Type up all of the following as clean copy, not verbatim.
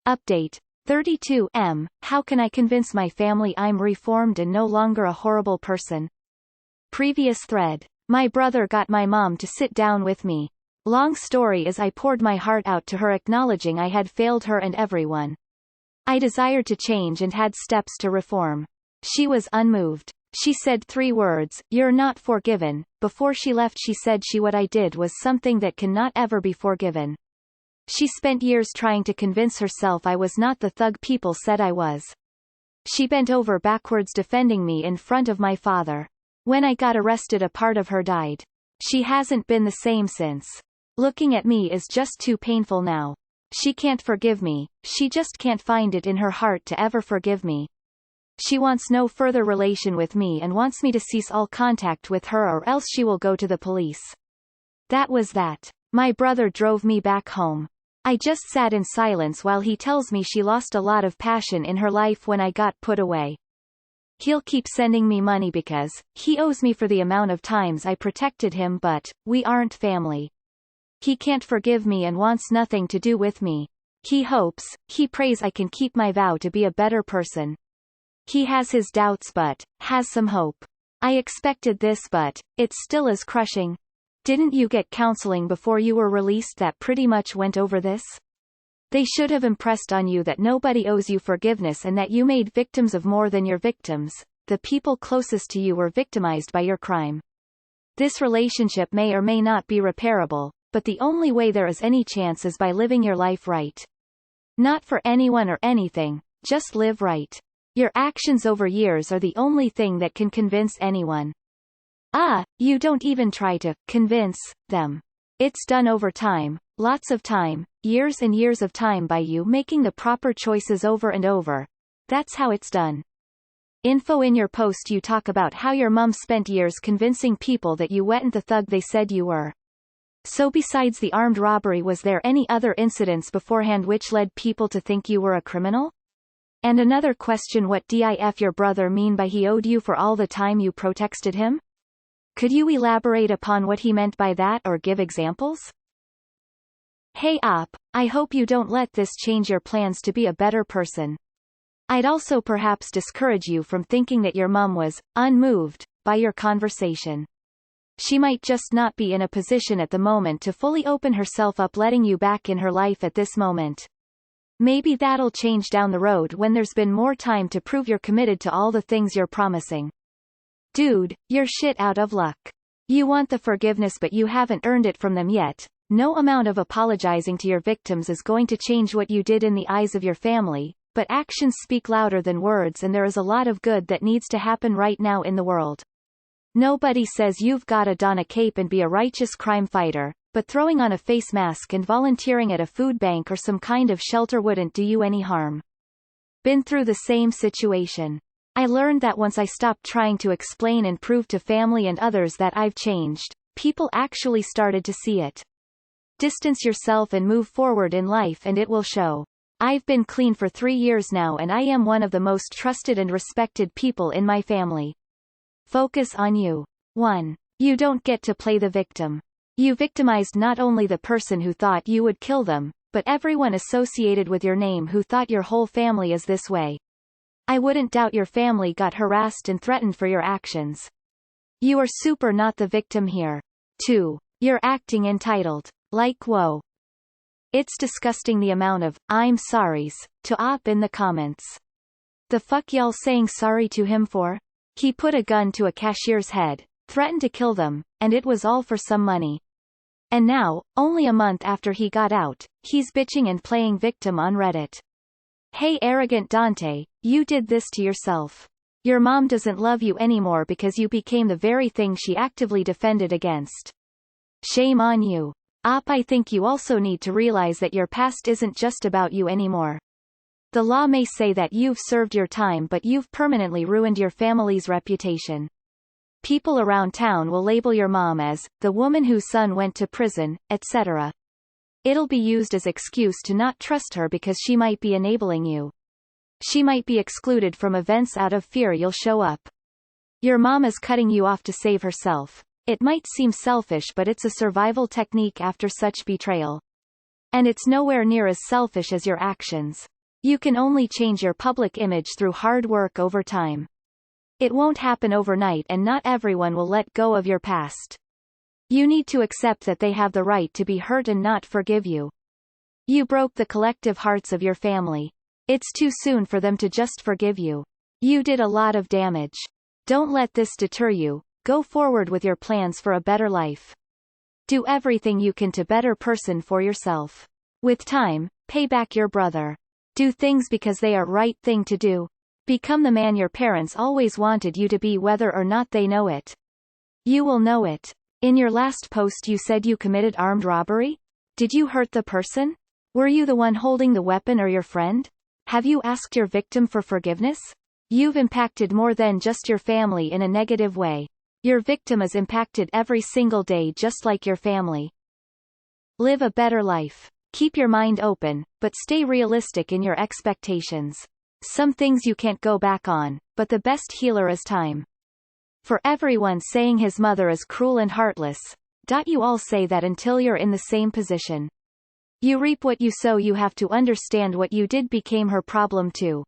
Update. 32 How can I convince my family I'm reformed and no longer a horrible person? Previous thread. My brother got my mom to sit down with me. Long story is I poured my heart out to her acknowledging I had failed her and everyone. I desired to change and had steps to reform. She was unmoved. She said 3 words, "You're not forgiven." Before she left she said what I did was something that cannot ever be forgiven. She spent years trying to convince herself I was not the thug people said I was. She bent over backwards defending me in front of my father. When I got arrested a part of her died. She hasn't been the same since. Looking at me is just too painful now. She can't forgive me, she just can't find it in her heart to ever forgive me. She wants no further relation with me and wants me to cease all contact with her or else she will go to the police. That was that. My brother drove me back home. I just sat in silence while he tells me she lost a lot of passion in her life when I got put away. He'll keep sending me money because he owes me for the amount of times I protected him, but we aren't family. He can't forgive me and wants nothing to do with me. He hopes, he prays I can keep my vow to be a better person. He has his doubts but has some hope. I expected this but it still is crushing. Didn't you get counseling before you were released that pretty much went over this? They should have impressed on you that nobody owes you forgiveness and that you made victims of more than your victims. The people closest to you were victimized by your crime. This relationship may or may not be repairable, but the only way there is any chance is by living your life right. Not for anyone or anything, just live right. Your actions over years are the only thing that can convince anyone. You don't even try to convince them. It's done over time, lots of time, years and years of time by you making the proper choices over and over. That's how it's done. Info in your post you talk about how your mum spent years convincing people that you weren't the thug they said you were. So besides the armed robbery was there any other incidents beforehand which led people to think you were a criminal? And another question, what did your brother mean by he owed you for all the time you protested him? Could you elaborate upon what he meant by that or give examples? Hey I hope you don't let this change your plans to be a better person. I'd also perhaps discourage you from thinking that your mum was unmoved by your conversation. She might just not be in a position at the moment to fully open herself up letting you back in her life at this moment. Maybe that'll change down the road when there's been more time to prove you're committed to all the things you're promising. Dude, you're shit out of luck. You want the forgiveness but you haven't earned it from them yet. No amount of apologizing to your victims is going to change what you did in the eyes of your family, but actions speak louder than words and there is a lot of good that needs to happen right now in the world. Nobody says you've gotta don a cape and be a righteous crime fighter, but throwing on a face mask and volunteering at a food bank or some kind of shelter wouldn't do you any harm. Been through the same situation. I learned that once I stopped trying to explain and prove to family and others that I've changed, people actually started to see it. Distance yourself and move forward in life and it will show. I've been clean for 3 years now and I am one of the most trusted and respected people in my family. Focus on you. 1. You don't get to play the victim. You victimized not only the person who thought you would kill them, but everyone associated with your name who thought your whole family is this way. I wouldn't doubt your family got harassed and threatened for your actions. You are super not the victim here. 2. You're acting entitled. Like whoa. It's disgusting the amount of I'm sorries to op in the comments. The fuck y'all saying sorry to him for? He put a gun to a cashier's head, threatened to kill them, and it was all for some money. And now, only a month after he got out, he's bitching and playing victim on Reddit. Hey arrogant Dante, you did this to yourself. Your mom doesn't love you anymore because you became the very thing she actively defended against. Shame on you. I think you also need to realize that your past isn't just about you anymore. The law may say that you've served your time but you've permanently ruined your family's reputation. People around town will label your mom as the woman whose son went to prison, etc. It'll be used as excuse to not trust her because she might be enabling you. She might be excluded from events out of fear you'll show up. Your mom is cutting you off to save herself. It might seem selfish but it's a survival technique after such betrayal. And it's nowhere near as selfish as your actions. You can only change your public image through hard work over time. It won't happen overnight, and not everyone will let go of your past. You need to accept that they have the right to be hurt and not forgive you. You broke the collective hearts of your family. It's too soon for them to just forgive you. You did a lot of damage. Don't let this deter you. Go forward with your plans for a better life. Do everything you can to better person for yourself. With time, pay back your brother. Do things because they are right thing to do. Become the man your parents always wanted you to be, whether or not they know it. You will know it. In your last post you said you committed armed robbery? Did you hurt the person? Were you the one holding the weapon or your friend? Have you asked your victim for forgiveness? You've impacted more than just your family in a negative way. Your victim is impacted every single day just like your family. Live a better life. Keep your mind open, but stay realistic in your expectations. Some things you can't go back on, but the best healer is time. For everyone saying his mother is cruel and heartless, you all say that until you're in the same position. You reap what you sow. You have to understand what you did became her problem too.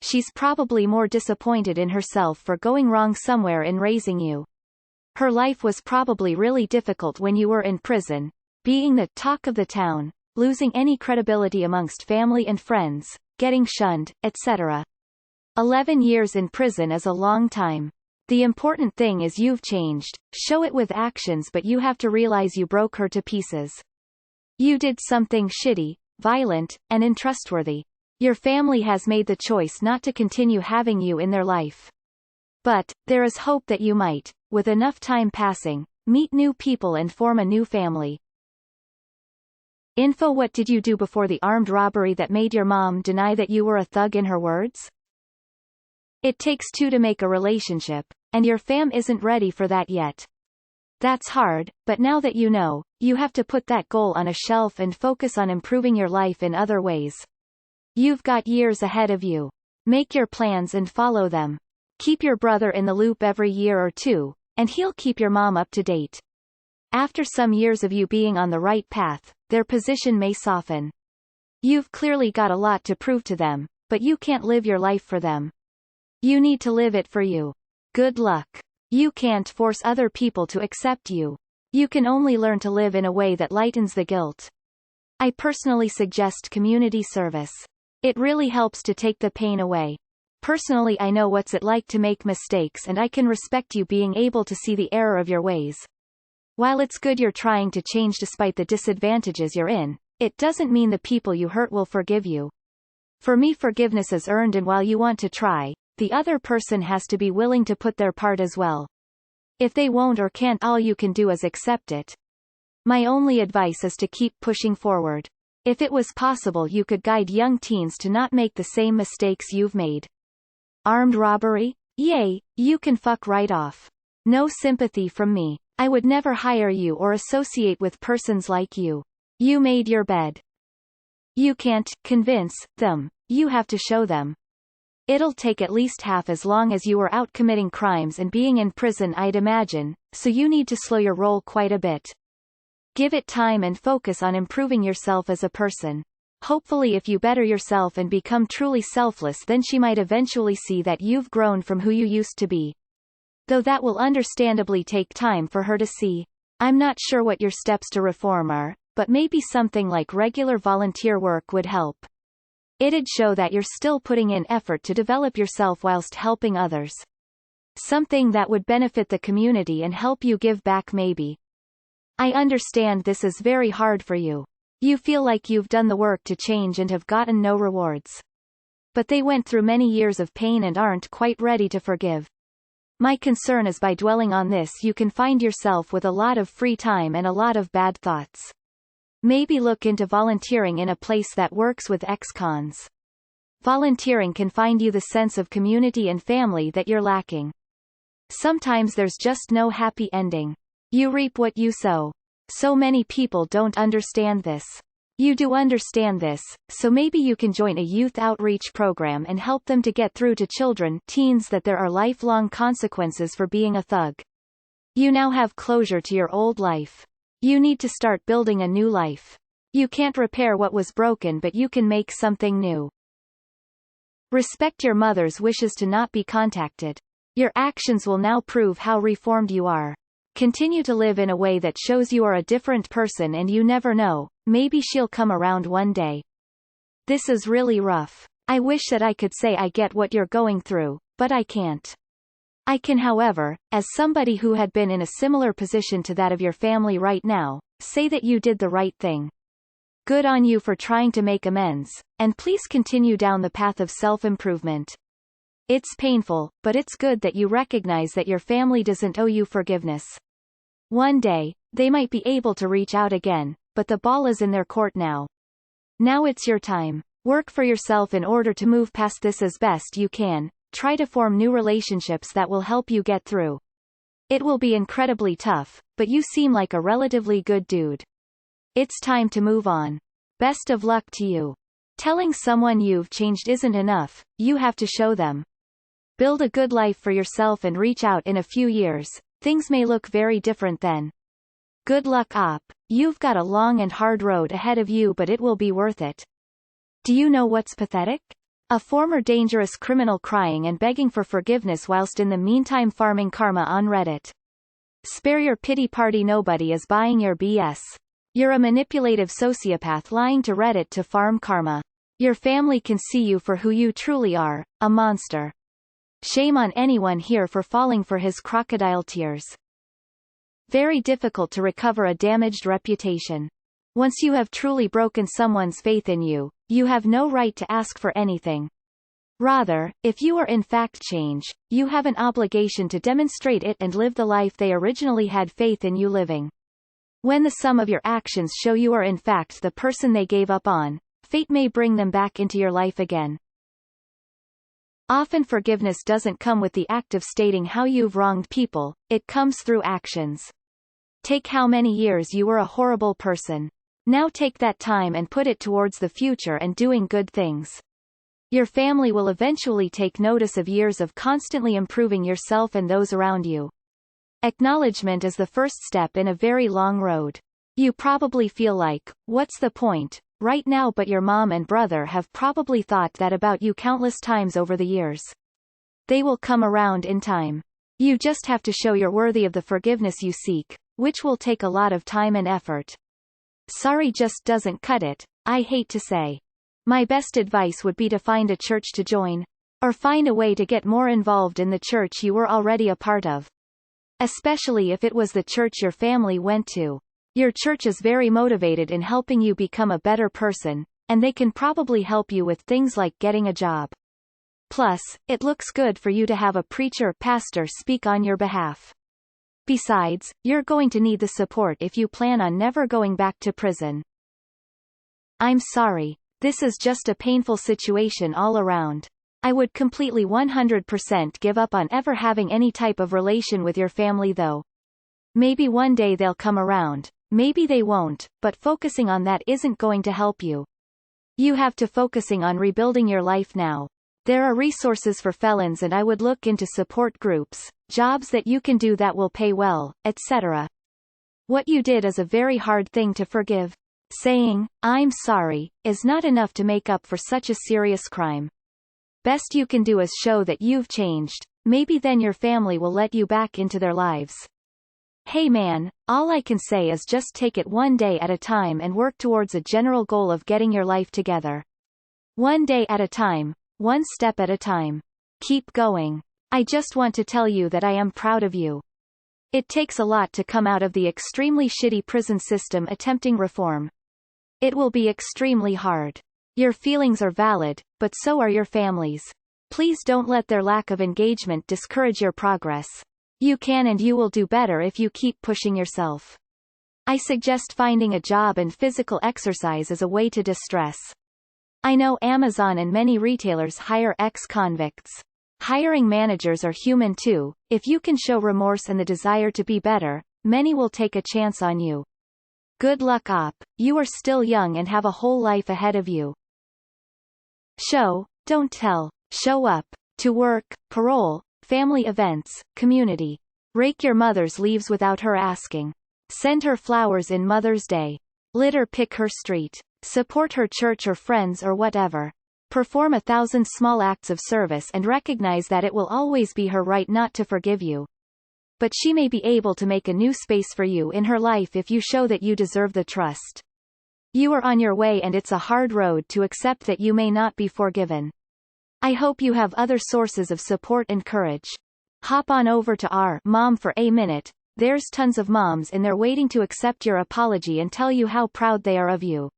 She's probably more disappointed in herself for going wrong somewhere in raising you. Her life was probably really difficult when you were in prison, being the talk of the town, losing any credibility amongst family and friends, getting shunned, etc. 11 years in prison is a long time. The important thing is you've changed. Show it with actions, but you have to realize you broke her to pieces. You did something shitty, violent, and untrustworthy. Your family has made the choice not to continue having you in their life. But there is hope that you might, with enough time passing, meet new people and form a new family. Info: What did you do before the armed robbery that made your mom deny that you were a thug? In her words, it takes two to make a relationship, and your fam isn't ready for that yet. That's hard, but now that you know, you have to put that goal on a shelf and focus on improving your life in other ways. You've got years ahead of you. Make your plans and follow them. Keep your brother in the loop every year or two, and he'll keep your mom up to date. After some years of you being on the right path, their position may soften. You've clearly got a lot to prove to them, but you can't live your life for them. You need to live it for you. Good luck. You can't force other people to accept you. You can only learn to live in a way that lightens the guilt. I personally suggest community service. It really helps to take the pain away. Personally, I know what's it like to make mistakes, and I can respect you being able to see the error of your ways. While it's good you're trying to change despite the disadvantages you're in, it doesn't mean the people you hurt will forgive you. For me, forgiveness is earned, and while you want to try, the other person has to be willing to put their part as well. If they won't or can't, all you can do is accept it. My only advice is to keep pushing forward. If it was possible, you could guide young teens to not make the same mistakes you've made. Armed robbery? Yay, you can fuck right off. No sympathy from me. I would never hire you or associate with persons like you. You made your bed. You can't convince them. You have to show them. It'll take at least half as long as you were out committing crimes and being in prison, I'd imagine, so you need to slow your roll quite a bit. Give it time and focus on improving yourself as a person. Hopefully if you better yourself and become truly selfless, then she might eventually see that you've grown from who you used to be. Though that will understandably take time for her to see. I'm not sure what your steps to reform are, but maybe something like regular volunteer work would help. It'd show that you're still putting in effort to develop yourself whilst helping others. Something that would benefit the community and help you give back maybe. I understand this is very hard for you. You feel like you've done the work to change and have gotten no rewards. But they went through many years of pain and aren't quite ready to forgive. My concern is by dwelling on this you can find yourself with a lot of free time and a lot of bad thoughts. Maybe look into volunteering in a place that works with ex-cons. Volunteering can find you the sense of community and family that you're lacking. Sometimes there's just no happy ending. You reap what you sow. So many people don't understand this. You do understand this, so maybe you can join a youth outreach program and help them to get through to children, teens, that there are lifelong consequences for being a thug. You now have closure to your old life. You need to start building a new life. You can't repair what was broken, but you can make something new. Respect your mother's wishes to not be contacted. Your actions will now prove how reformed you are. Continue to live in a way that shows you are a different person, and you never know, maybe she'll come around one day. This is really rough. I wish that I could say I get what you're going through, but I can't. I can, however, as somebody who had been in a similar position to that of your family right now, say that you did the right thing. Good on you for trying to make amends, and please continue down the path of self-improvement. It's painful, but it's good that you recognize that your family doesn't owe you forgiveness. One day, they might be able to reach out again, but the ball is in their court now. Now it's your time. Work for yourself in order to move past this as best you can. Try to form new relationships that will help you get through. It will be incredibly tough, but you seem like a relatively good dude. It's time to move on. Best of luck to you. Telling someone you've changed isn't enough, you have to show them. Build a good life for yourself and reach out in a few years. Things may look very different then. Good luck, op. You've got a long and hard road ahead of you, but it will be worth it. Do you know what's pathetic? A former dangerous criminal crying and begging for forgiveness whilst in the meantime farming karma on Reddit. Spare your pity party, nobody is buying your BS. You're a manipulative sociopath lying to Reddit to farm karma. Your family can see you for who you truly are, a monster. Shame on anyone here for falling for his crocodile tears. Very difficult to recover a damaged reputation. Once you have truly broken someone's faith in you, you have no right to ask for anything. Rather, if you are in fact change, you have an obligation to demonstrate it and live the life they originally had faith in you living. When the sum of your actions show you are in fact the person they gave up on, fate may bring them back into your life again. Often forgiveness doesn't come with the act of stating how you've wronged people, it comes through actions. Take how many years you were a horrible person. Now take that time and put it towards the future and doing good things. Your family will eventually take notice of years of constantly improving yourself and those around you. Acknowledgement is the first step in a very long road. You probably feel like, what's the point, right now, but your mom and brother have probably thought that about you countless times over the years. They will come around in time. You just have to show you're worthy of the forgiveness you seek, which will take a lot of time and effort. Sorry just doesn't cut it, I hate to say. My best advice would be to find a church to join. Or find a way to get more involved in the church you were already a part of. Especially if it was the church your family went to. Your church is very motivated in helping you become a better person, and they can probably help you with things like getting a job. Plus, it looks good for you to have a preacher or pastor speak on your behalf. Besides, you're going to need the support if you plan on never going back to prison. I'm sorry. This is just a painful situation all around. I would completely 100% give up on ever having any type of relation with your family though. Maybe one day they'll come around, maybe they won't, but focusing on that isn't going to help you. You have to focusing on rebuilding your life now. There are resources for felons, and I would look into support groups, jobs that you can do that will pay well, etc. What you did is a very hard thing to forgive. Saying, I'm sorry, is not enough to make up for such a serious crime. Best you can do is show that you've changed, maybe then your family will let you back into their lives. Hey man, all I can say is just take it one day at a time and work towards a general goal of getting your life together. One day at a time, one step at a time. Keep going. I just want to tell you that I am proud of you. It takes a lot to come out of the extremely shitty prison system attempting reform. It will be extremely hard. Your feelings are valid, but so are your family's. Please don't let their lack of engagement discourage your progress. You can and you will do better if you keep pushing yourself. I suggest finding a job and physical exercise as a way to distress. I know Amazon and many retailers hire ex-convicts. Hiring managers are human too. If you can show remorse and the desire to be better, many will take a chance on you. Good luck, op. You are still young and have a whole life ahead of you. Show, don't tell. Show up. To work, parole, family events, community. Rake your mother's leaves without her asking. Send her flowers in Mother's Day. Litter pick her street. Support her church or friends or whatever. Perform 1,000 small acts of service and recognize that it will always be her right not to forgive you. But she may be able to make a new space for you in her life if you show that you deserve the trust. You are on your way, and it's a hard road to accept that you may not be forgiven. I hope you have other sources of support and courage. Hop on over to our Mom for a Minute. There's tons of moms in there waiting to accept your apology and tell you how proud they are of you.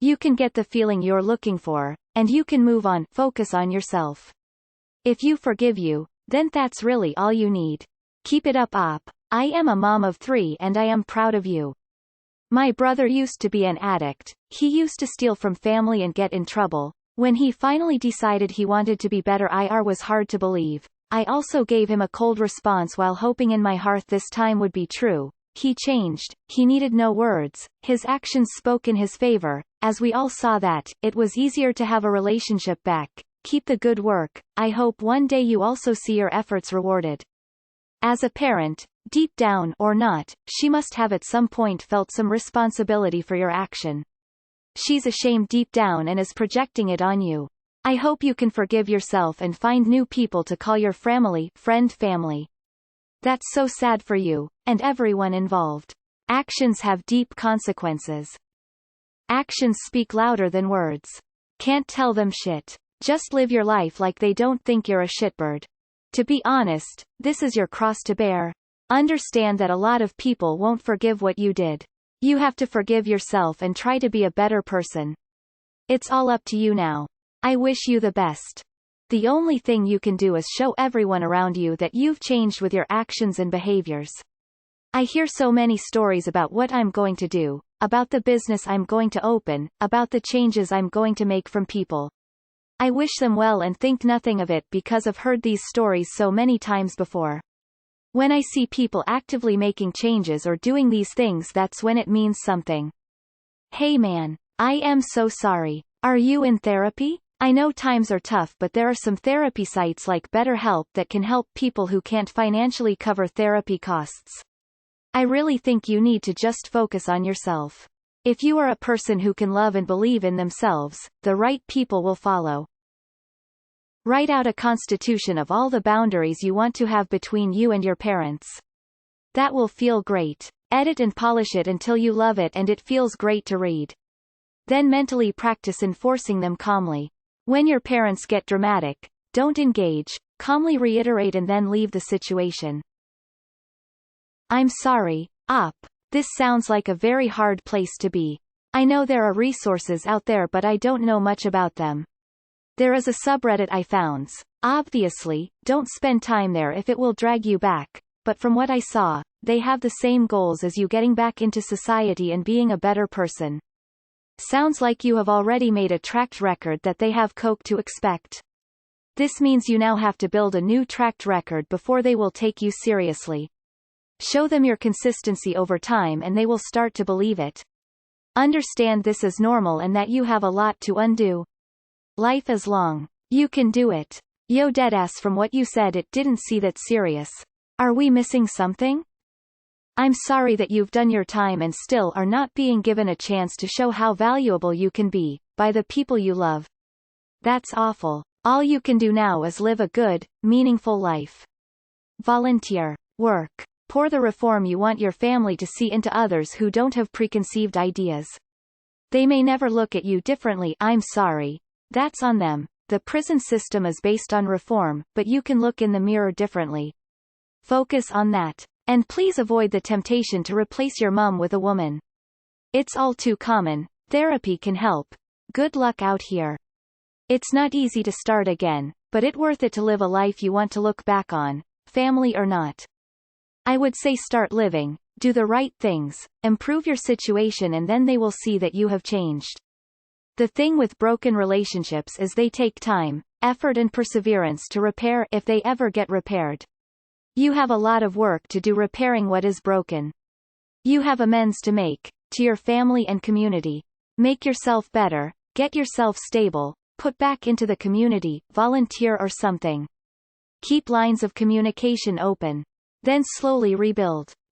You can get the feeling you're looking for, and you can move on, focus on yourself. If you forgive you, then that's really all you need. Keep it up, op. I am a mom of 3 and I am proud of you. My brother used to be an addict. He used to steal from family and get in trouble. When he finally decided he wanted to be better, it was hard to believe. I also gave him a cold response while hoping in my heart this time would be true. He changed, he needed no words, his actions spoke in his favor. As we all saw that, it was easier to have a relationship back. Keep the good work. I hope one day you also see your efforts rewarded. As a parent, deep down or not, she must have at some point felt some responsibility for your action. She's ashamed deep down and is projecting it on you. I hope you can forgive yourself and find new people to call your family. That's so sad for you, and everyone involved. Actions have deep consequences. Actions speak louder than words. Can't tell them shit. Just live your life like they don't think you're a shitbird. To be honest, this is your cross to bear. Understand that a lot of people won't forgive what you did. You have to forgive yourself and try to be a better person. It's all up to you now. I wish you the best. The only thing you can do is show everyone around you that you've changed with your actions and behaviors. I hear so many stories about what I'm going to do, about the business I'm going to open, about the changes I'm going to make from people. I wish them well and think nothing of it because I've heard these stories so many times before. When I see people actively making changes or doing these things, that's when it means something. Hey man, I am so sorry. Are you in therapy? I know times are tough, but there are some therapy sites like BetterHelp that can help people who can't financially cover therapy costs. I really think you need to just focus on yourself. If you are a person who can love and believe in themselves, the right people will follow. Write out a constitution of all the boundaries you want to have between you and your parents. That will feel great. Edit and polish it until you love it and it feels great to read. Then mentally practice enforcing them calmly. When your parents get dramatic, don't engage, calmly reiterate and then leave the situation. I'm sorry, op. This sounds like a very hard place to be. I know there are resources out there, but I don't know much about them. There is a subreddit I found. Obviously, don't spend time there if it will drag you back, but from what I saw, they have the same goals as you, getting back into society and being a better person. Sounds like you have already made a track record that they have coke to expect. This means you now have to build a new track record before they will take you seriously. Show them your consistency over time and they will start to believe it. Understand this is normal and that you have a lot to undo. Life is long. You can do it. Yo, deadass, from what you said it didn't seem that serious. Are we missing something? I'm sorry that you've done your time and still are not being given a chance to show how valuable you can be, by the people you love. That's awful. All you can do now is live a good, meaningful life. Volunteer. Work. Pour the reform you want your family to see into others who don't have preconceived ideas. They may never look at you differently. I'm sorry. That's on them. The prison system is based on reform, but you can look in the mirror differently. Focus on that. And please avoid the temptation to replace your mom with a woman. It's all too common. Therapy can help. Good luck out here. It's not easy to start again, but it's worth it to live a life you want to look back on, family or not. I would say start living, do the right things, improve your situation, and then they will see that you have changed. The thing with broken relationships is they take time, effort and perseverance to repair, if they ever get repaired. You have a lot of work to do repairing what is broken. You have amends to make, to your family and community. Make yourself better, get yourself stable, put back into the community, volunteer or something. Keep lines of communication open. Then slowly rebuild.